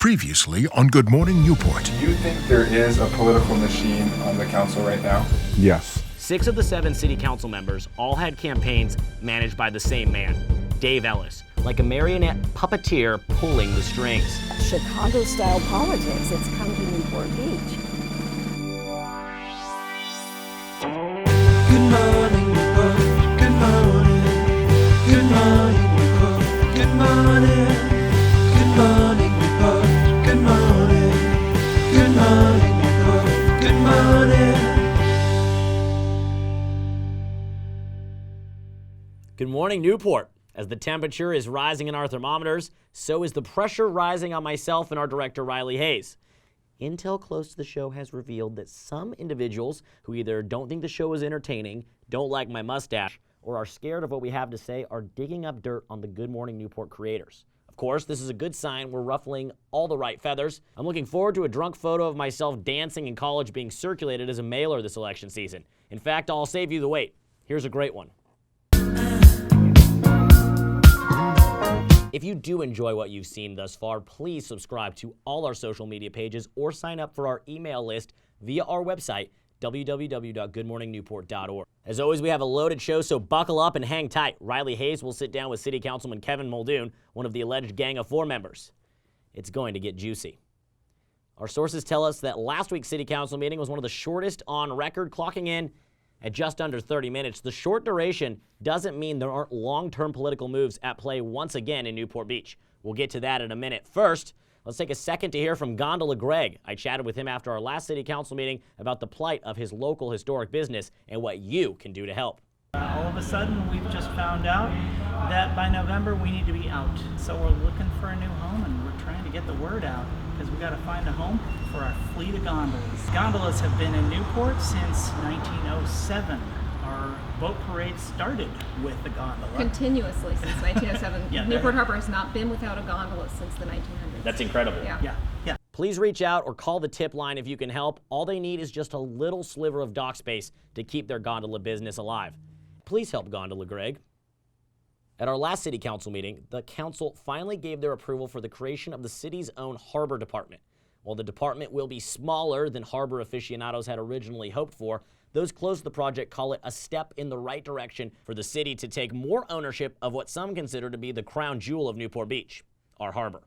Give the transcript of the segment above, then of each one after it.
Previously on Good Morning Newport. Do you think there is a political machine on the council right now? Yes. 6 of the 7 city council members all had campaigns managed by the same man, Dave Ellis, like a marionette puppeteer pulling the strings. Chicago-style politics. It's come to Newport Beach. Good morning, Newport. Good morning. Good morning, Newport. Good morning. Good morning, Newport. Good morning. Good morning, Newport. Good morning. Good morning, Newport. As the temperature is rising in our thermometers, so is the pressure rising on myself and our director, Riley Hayes. Intel close to the show has revealed that some individuals who either don't think the show is entertaining, don't like my mustache, or are scared of what we have to say are digging up dirt on the Good Morning Newport creators. Of course, this is a good sign we're ruffling all the right feathers. I'm looking forward to a drunk photo of myself dancing in college being circulated as a mailer this election season. In fact, I'll save you the wait. Here's a great one. If you do enjoy what you've seen thus far, please subscribe to all our social media pages or sign up for our email list via our website, www.goodmorningnewport.org. As always, we have a loaded show, so buckle up and hang tight. Riley Hayes will sit down with City Councilman Kevin Muldoon, one of the alleged Gang of Four members. It's going to get juicy. Our sources tell us that last week's City Council meeting was one of the shortest on record, clocking in at just under 30 minutes. The short duration doesn't mean there aren't long-term political moves at play once again in Newport Beach. We'll get to that in a minute. First, let's take a second to hear from Gondola Greg. I chatted with him after our last city council meeting about the plight of his local historic business and what you can do to help. All of a sudden, we've just found out that by November we need to be out. So we're looking for a new home and we're trying to get the word out because we got to find a home for our fleet of gondolas. Gondolas have been in Newport since 1907. Our boat parade started with the gondola. Continuously since 1907. Yeah, Newport Harbor has not been without a gondola since the 1900s. That's incredible. Yeah. Please reach out or call the tip line if you can help. All they need is just a little sliver of dock space to keep their gondola business alive. Please help Gondola Greg. At our last city council meeting, the council finally gave their approval for the creation of the city's own harbor department. While the department will be smaller than harbor aficionados had originally hoped for, those close to the project call it a step in the right direction for the city to take more ownership of what some consider to be the crown jewel of Newport Beach, our harbor.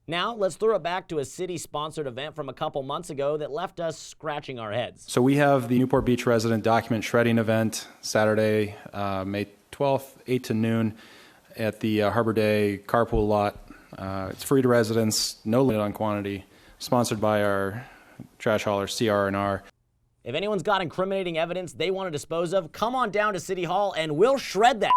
Now, let's throw it back to a city-sponsored event from a couple months ago that left us scratching our heads. So we have the Newport Beach resident document shredding event Saturday, May 12th, 8 to noon at the Harbor Day carpool lot. It's free to residents, no limit on quantity, sponsored by our trash hauler, CR&R. If anyone's got incriminating evidence they want to dispose of, come on down to City Hall and we'll shred that.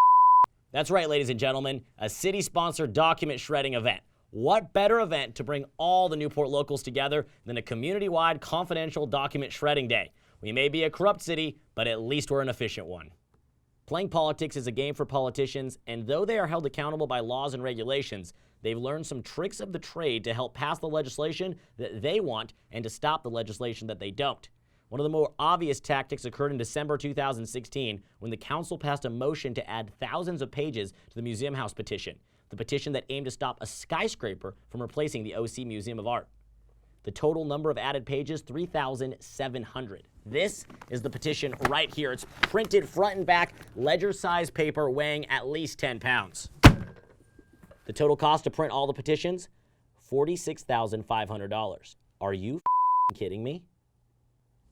That's right, ladies and gentlemen, a city-sponsored document shredding event. What better event to bring all the Newport locals together than a community-wide confidential document shredding day? We may be a corrupt city, but at least we're an efficient one. Playing politics is a game for politicians, and though they are held accountable by laws and regulations, they've learned some tricks of the trade to help pass the legislation that they want and to stop the legislation that they don't. One of the more obvious tactics occurred in December 2016 when the council passed a motion to add thousands of pages to the Museum House petition. The petition that aimed to stop a skyscraper from replacing the OC Museum of Art. The total number of added pages, 3,700. This is the petition right here. It's printed front and back, ledger-sized paper weighing at least 10 pounds. The total cost to print all the petitions, $46,500. Are you kidding me?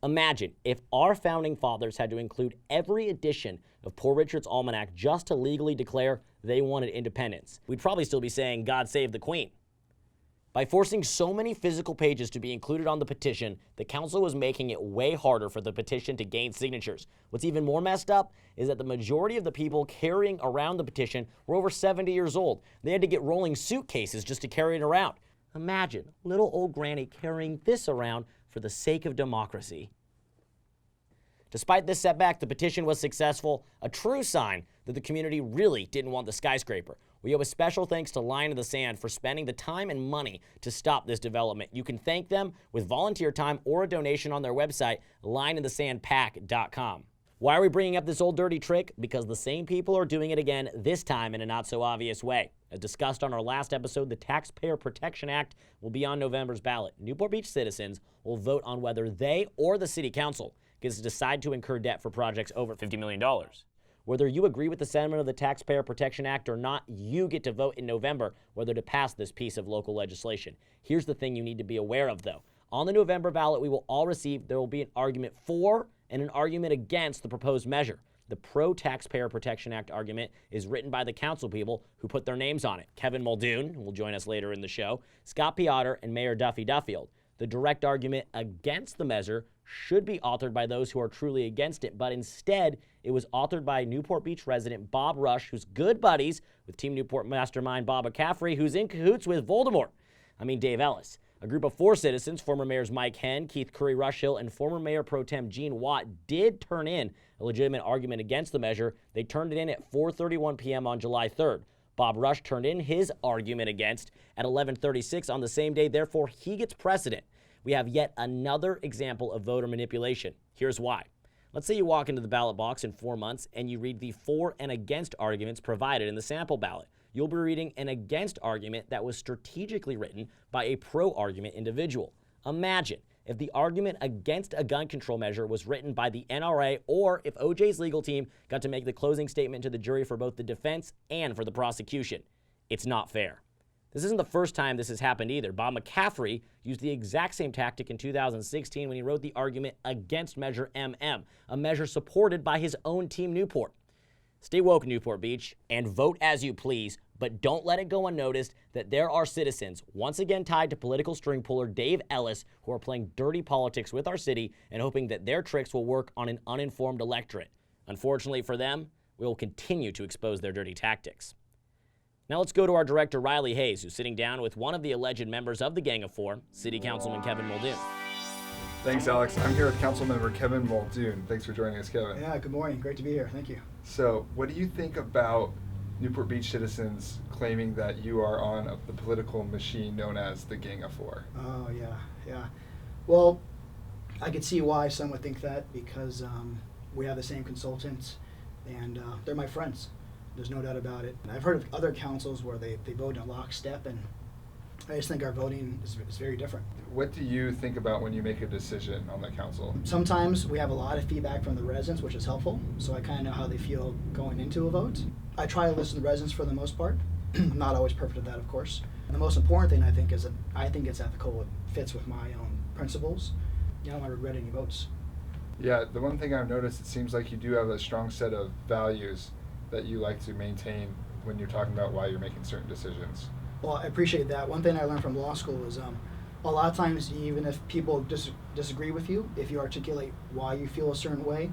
Imagine if our founding fathers had to include every edition of Poor Richard's Almanac just to legally declare they wanted independence. We'd probably still be saying, God save the Queen. By forcing so many physical pages to be included on the petition, the council was making it way harder for the petition to gain signatures. What's even more messed up is that the majority of the people carrying around the petition were over 70 years old. They had to get rolling suitcases just to carry it around. Imagine little old granny carrying this around for the sake of democracy. Despite this setback, the petition was successful, a true sign that the community really didn't want the skyscraper. We owe a special thanks to Line in the Sand for spending the time and money to stop this development. You can thank them with volunteer time or a donation on their website, lineinthesandpack.com. Why are we bringing up this old dirty trick? Because the same people are doing it again, this time in a not so obvious way. As discussed on our last episode, the Taxpayer Protection Act will be on November's ballot. Newport Beach citizens will vote on whether they or the city council gets to decide to incur debt for projects over $50 million. Whether you agree with the sentiment of the Taxpayer Protection Act or not, you get to vote in November whether to pass this piece of local legislation. Here's the thing you need to be aware of, though. On the November ballot there will be an argument for and an argument against the proposed measure. The pro-Taxpayer Protection Act argument is written by the council people who put their names on it. Kevin Muldoon, who will join us later in the show, Scott Piotr, and Mayor Duffy Duffield. The direct argument against the measure should be authored by those who are truly against it, but instead, it was authored by Newport Beach resident Bob Rush, who's good buddies with Team Newport mastermind Bob McCaffrey, who's in cahoots with Dave Ellis. A group of 4 citizens, former mayors Mike Henn, Keith Curry Rushhill, and former Mayor Pro Tem Gene Watt, did turn in a legitimate argument against the measure. They turned it in at 4:31 p.m. on July 3rd. Bob Rush turned in his argument against at 11:36 on the same day. Therefore, he gets precedent. We have yet another example of voter manipulation. Here's why. Let's say you walk into the ballot box in 4 months and you read the for and against arguments provided in the sample ballot. You'll be reading an against argument that was strategically written by a pro-argument individual. Imagine if the argument against a gun control measure was written by the NRA, or if OJ's legal team got to make the closing statement to the jury for both the defense and for the prosecution. It's not fair. This isn't the first time this has happened either. Bob McCaffrey used the exact same tactic in 2016 when he wrote the argument against Measure MM, a measure supported by his own Team Newport. Stay woke, Newport Beach, and vote as you please, but don't let it go unnoticed that there are citizens, once again tied to political string puller Dave Ellis, who are playing dirty politics with our city and hoping that their tricks will work on an uninformed electorate. Unfortunately for them, we will continue to expose their dirty tactics. Now let's go to our director, Riley Hayes, who's sitting down with one of the alleged members of the Gang of Four, City Councilman Kevin Muldoon. Thanks, Alex. I'm here with Councilmember Kevin Muldoon. Thanks for joining us, Kevin. Yeah, good morning. Great to be here. Thank you. So, what do you think about Newport Beach citizens claiming that you are on the political machine known as the Gang of Four? Oh, yeah. Well, I could see why some would think that because we have the same consultants and they're my friends. There's no doubt about it. And I've heard of other councils where they vote in lockstep, and I just think our voting is very different. What do you think about when you make a decision on the council? Sometimes we have a lot of feedback from the residents, which is helpful, so I kind of know how they feel going into a vote. I try to listen to the residents for the most part. I'm not always perfect at that, of course. And the most important thing I think is that I think it's ethical. It fits with my own principles. You don't want to regret any votes. Yeah, the one thing I've noticed, it seems like you do have a strong set of values that you like to maintain when you're talking about why you're making certain decisions. Well, I appreciate that. One thing I learned from law school is a lot of times, even if people disagree with you, if you articulate why you feel a certain way,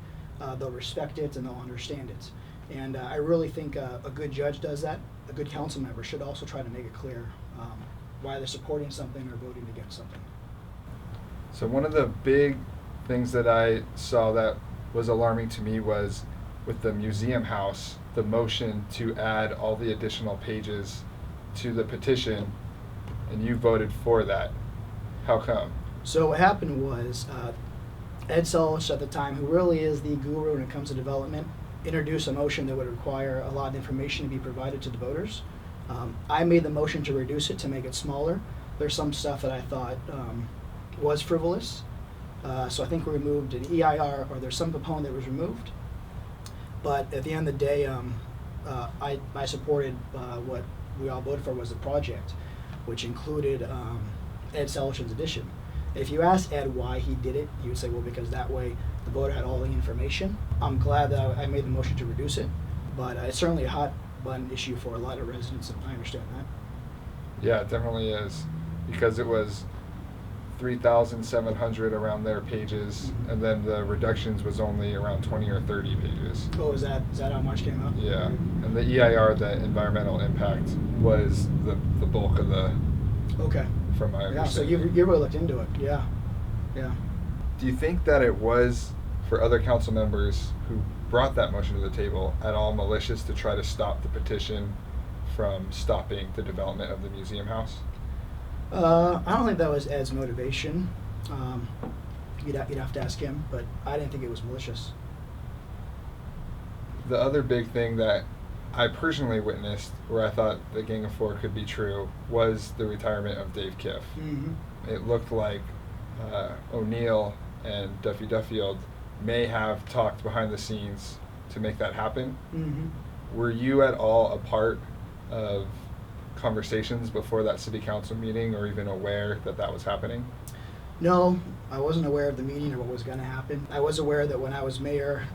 they'll respect it and they'll understand it. And I really think a good judge does that. A good council member should also try to make it clear why they're supporting something or voting against something. So one of the big things that I saw that was alarming to me was with the museum house, the motion to add all the additional pages to the petition, and you voted for that. How come? So what happened was Ed Sullish at the time, who really is the guru when it comes to development, introduced a motion that would require a lot of information to be provided to the voters. I made the motion to reduce it, to make it smaller. There's some stuff that I thought was frivolous, so I think we removed an EIR, or there's some component that was removed. But at the end of the day, I supported what we all voted for was the project, which included Ed Sullivan's addition. If you ask Ed why he did it, he would say, well, because that way the voter had all the information. I'm glad that I made the motion to reduce it, but it's certainly a hot button issue for a lot of residents, and I understand that. Yeah, it definitely is, because it was 3,700 around their pages, and then the reductions was only around 20 or 30 pages. Oh, is that how much came out? Yeah, and the EIR, the environmental impact, was the bulk of the. Okay. From my understanding. Yeah, so you really looked into it. Yeah. Do you think that it was, for other council members who brought that motion to the table, at all malicious to try to stop the petition from stopping the development of the museum house? I don't think that was Ed's motivation. You'd have to ask him, but I didn't think it was malicious. The other big thing that I personally witnessed, where I thought the Gang of Four could be true, was the retirement of Dave Kiff. Mm-hmm. It looked like O'Neill and Duffy Duffield may have talked behind the scenes to make that happen. Mm-hmm. Were you at all a part of conversations before that city council meeting, or even aware that that was happening? No, I wasn't aware of the meeting or what was going to happen. I was aware that when I was mayor,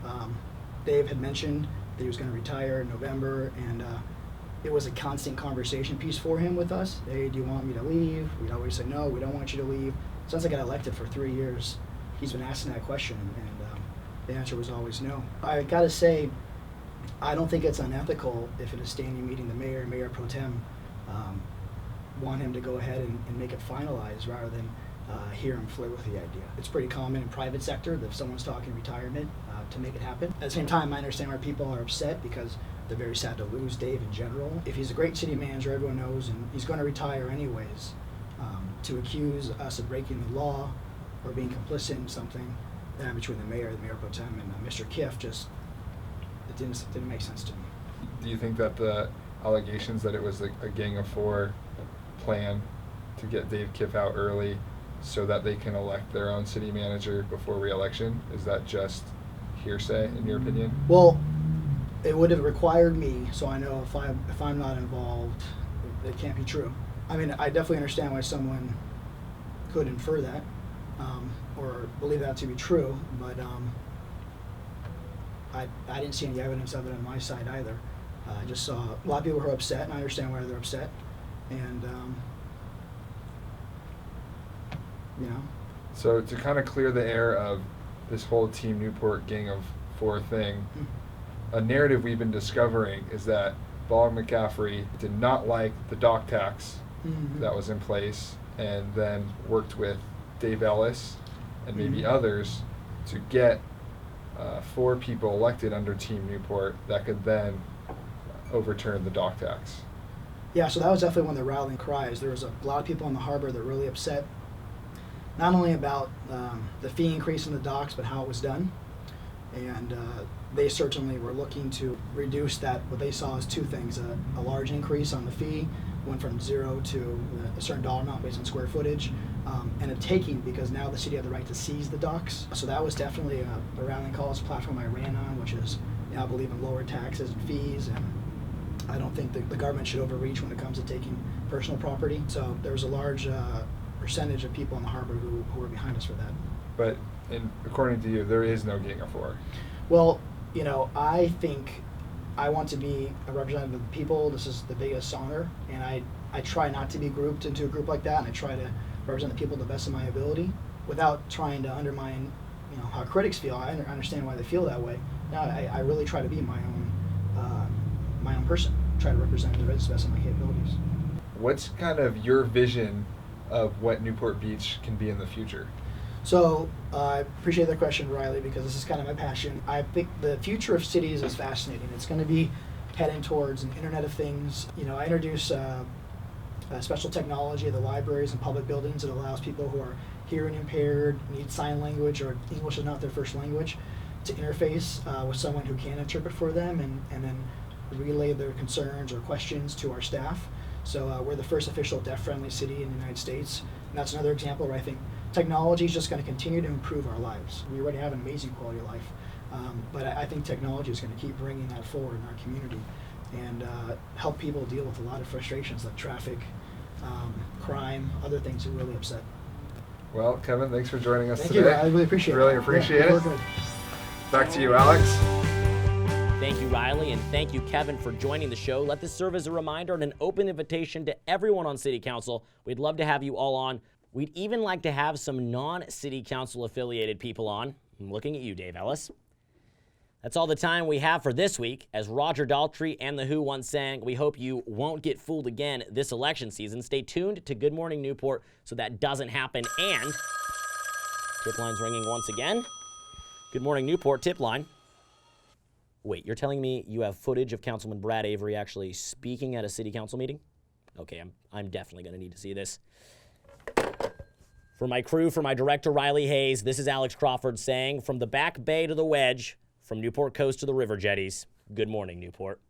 Dave had mentioned that he was going to retire in November, and it was a constant conversation piece for him with us. Hey, do you want me to leave? We'd always say, no, we don't want you to leave. Since I got elected for 3 years, he's been asking that question, and the answer was always no. I got to say, I don't think it's unethical if in a standing meeting the mayor and mayor pro tem want him to go ahead and make it finalized rather than hear him flirt with the idea. It's pretty common in private sector that if someone's talking retirement to make it happen. At the same time, I understand why people are upset because they're very sad to lose Dave in general. If he's a great city manager, everyone knows, and he's going to retire anyways, to accuse us of breaking the law or being complicit in something between the mayor pro tem and Mr. Kiff, just it didn't make sense to me. Do you think that the allegations that it was a Gang of Four plan to get Dave Kiff out early so that they can elect their own city manager before re-election, is that just hearsay in your opinion? Well, it would have required me, so I know if I'm not involved, it can't be true. I mean, I definitely understand why someone could infer that or believe that to be true, but I didn't see any evidence of it on my side either. I just saw a lot of people who are upset, and I understand why they're upset. And, you know. So to kind of clear the air of this whole Team Newport Gang of Four thing, a narrative we've been discovering is that Ball and McCaffrey did not like the dock tax that was in place, and then worked with Dave Ellis and maybe others to get 4 people elected under Team Newport that could then overturn the dock tax. Yeah, so that was definitely one of the rallying cries. There was a lot of people in the harbor that were really upset, not only about the fee increase in the docks, but how it was done. And they certainly were looking to reduce that, what they saw as 2 things, a large increase on the fee, went from 0 to a certain dollar amount based on square footage, and a taking because now the city had the right to seize the docks. So that was definitely a rallying call. It's a platform I ran on, which is, you know, I believe in lower taxes and fees, and I don't think the government should overreach when it comes to taking personal property. So there was a large percentage of people in the harbor who were behind us for that. But according to you, there is no Gang of Four. Well, you know, I think I want to be a representative of the people. This is the biggest honor, and I try not to be grouped into a group like that, and I try to represent the people to the best of my ability without trying to undermine, you know, how critics feel. I understand why they feel that way. No, I really try to be my own person, try to represent the best of my capabilities. What's kind of your vision of what Newport Beach can be in the future? So I appreciate that question, Riley, because this is kind of my passion. I think the future of cities is fascinating. It's going to be heading towards an Internet of Things. You know, I introduce special technology at the libraries and public buildings that allows people who are hearing impaired, need sign language, or English is not their first language, to interface with someone who can interpret for them and then relay their concerns or questions to our staff. So we're the first official deaf-friendly city in the United States. And that's another example where I think technology is just going to continue to improve our lives. We already have an amazing quality of life. But I think technology is going to keep bringing that forward in our community and help people deal with a lot of frustrations like traffic, crime, other things that really upset. Well, Kevin, thanks for joining us Thank today. you. I really appreciate it. Really appreciate Yeah, it. good. Back to you, Alex. Thank you, Riley, and thank you, Kevin, for joining the show. Let this serve as a reminder and an open invitation to everyone on City Council. We'd love to have you all on. We'd even like to have some non-City Council affiliated people on. I'm looking at you, Dave Ellis. That's all the time we have for this week. As Roger Daltrey and The Who once sang, we hope you won't get fooled again this election season. Stay tuned to Good Morning Newport so that doesn't happen. And tip line's ringing once again. Good Morning Newport tip line. Wait, you're telling me you have footage of Councilman Brad Avery actually speaking at a city council meeting? Okay, I'm definitely going to need to see this. For my crew, for my director, Riley Hayes, this is Alex Crawford saying, from the back bay to the wedge, from Newport Coast to the river jetties, Good morning, Newport.